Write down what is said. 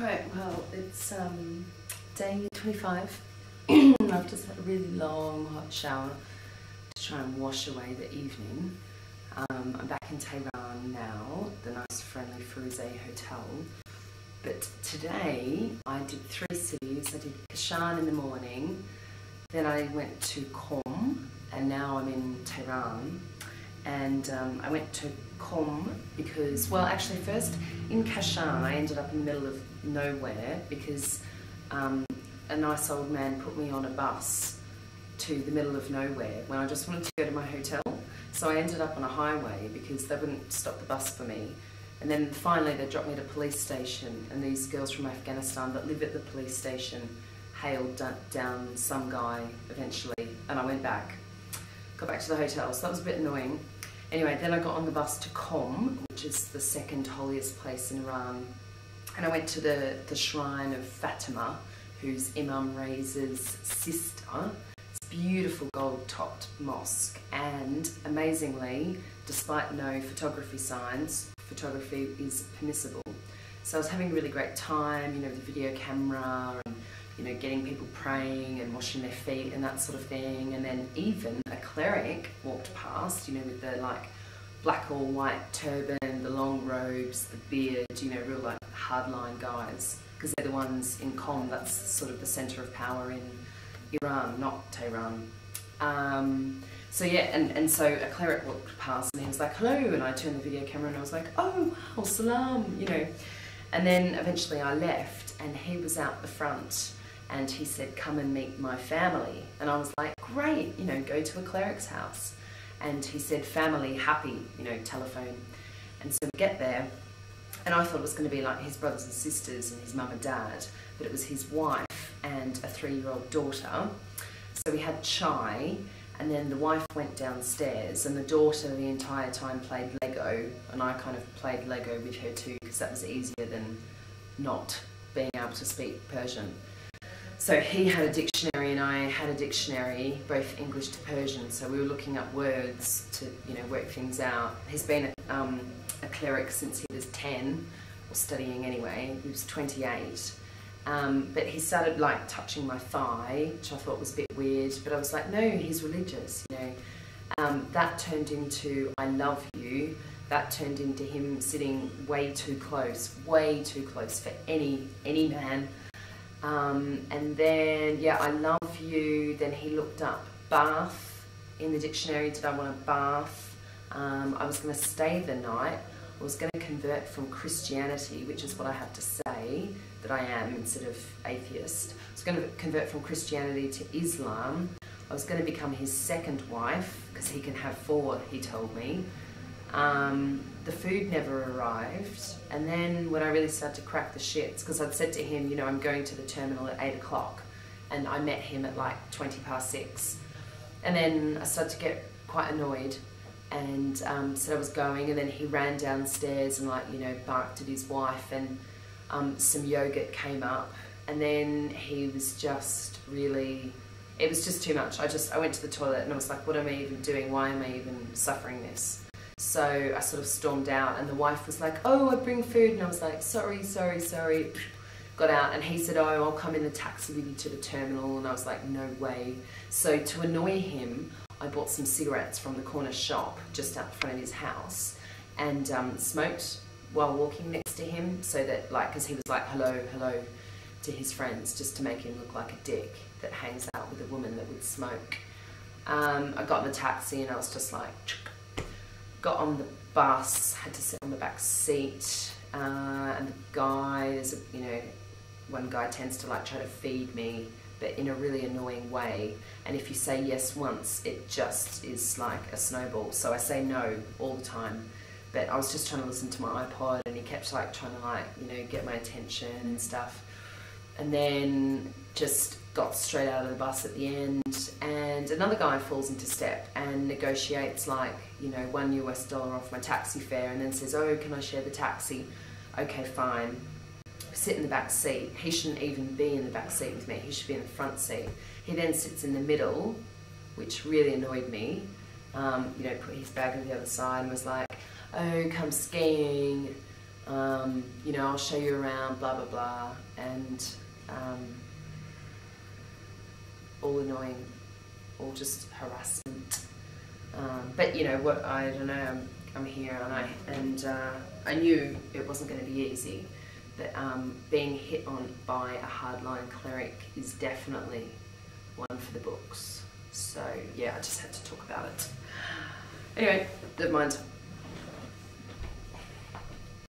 Alright, well, it's day 25. I've just had a really long hot shower to try and wash away the evening. I'm back in Tehran now, the nice friendly Firouzeh hotel. But today I did 3 cities. I did Kashan in the morning, then I went to Qom, and now I'm in Tehran. And I went to Qom because, well, actually first in Kashan I ended up in the middle of nowhere because a nice old man put me on a bus to the middle of nowhere when I just wanted to go to my hotel. So I ended up on a highway because they wouldn't stop the bus for me. And then finally they dropped me at a police station, and these girls from Afghanistan that live at the police station hailed down some guy eventually, and I went back. Got back to the hotel, so that was a bit annoying. Anyway, then I got on the bus to Qom, which is the second holiest place in Iran, and I went to the shrine of Fatima, who's Imam Reza's sister. It's a beautiful gold-topped mosque, and amazingly, despite no photography signs, photography is permissible. So I was having a really great time, you know, with the video camera and, you know, getting people praying and washing their feet and that sort of thing. And then even a cleric walked past, you know, with the like black or white turban, the long robes, the beard, you know, real like hardline guys, because they're the ones in Qom, that's sort of the centre of power in Iran, not Tehran. So yeah, and so a cleric walked past and he was like, hello, and I turned the video camera and I was like, oh wow, salam, you know. And then eventually I left and he was out the front and he said, come and meet my family. And I was like, great, you know, go to a cleric's house. And he said, family, happy, you know, telephone. And so we get there, and I thought it was going to be like his brothers and sisters and his mum and dad, but it was his wife and a 3-year-old daughter. So we had chai, and then the wife went downstairs, and the daughter the entire time played Lego, and I kind of played Lego with her too, because that was easier than not being able to speak Persian. So he had a dictionary and I had a dictionary, both English to Persian, so we were looking up words to, you know, work things out. He's been a cleric since he was 10, or studying anyway. He was 28. But he started like touching my thigh, which I thought was a bit weird, but I was like, no, he's religious, you know. That turned into I love you. That turned into him sitting way too close for any man. And then, yeah, I love you. Then he looked up bath in the dictionary. Did I want a bath? I was going to stay the night. I was going to convert from Christianity, which is what I have to say that I am instead of atheist. I was going to convert from Christianity to Islam. I was going to become his second wife, because he can have 4, he told me. The food never arrived, and then when I really started to crack the shits, because I'd said to him, you know, I'm going to the terminal at 8 o'clock, and I met him at like 6:20, and then I started to get quite annoyed, and said I was going, and then he ran downstairs and, like, you know, barked at his wife, and some yogurt came up, and then he was just really, it was just too much. I went to the toilet and I was like, what am I even doing? Why am I even suffering this? So I sort of stormed out, and the wife was like, oh, I bring food, and I was like, sorry. Got out, and he said, oh, I'll come in the taxi with you to the terminal, and I was like, no way. So to annoy him, I bought some cigarettes from the corner shop just out the front of his house, and smoked while walking next to him, so that, like, because he was like, hello to his friends, just to make him look like a dick that hangs out with a woman that would smoke. I got in the taxi and I was just like, got on the bus, had to sit on the back seat, and the guys, you know, one guy tends to like try to feed me, but in a really annoying way, and if you say yes once, it just is like a snowball, so I say no all the time. But I was just trying to listen to my iPod, and he kept like trying to, like, you know, get my attention and stuff, and then just got straight out of the bus at the end, and another guy falls into step and negotiates, like, you know, $1 US off my taxi fare, and then says, oh, can I share the taxi? Okay, fine. Sit in the back seat. He shouldn't even be in the back seat with me. He should be in the front seat. He then sits in the middle, which really annoyed me. You know, put his bag on the other side and was like, oh, come skiing. You know, I'll show you around, blah blah blah, and all annoying, all just harassment. But you know what? I don't know. I'm here, and I knew it wasn't going to be easy. But being hit on by a hardline cleric is definitely one for the books. So yeah, I just had to talk about it. Anyway, never mind.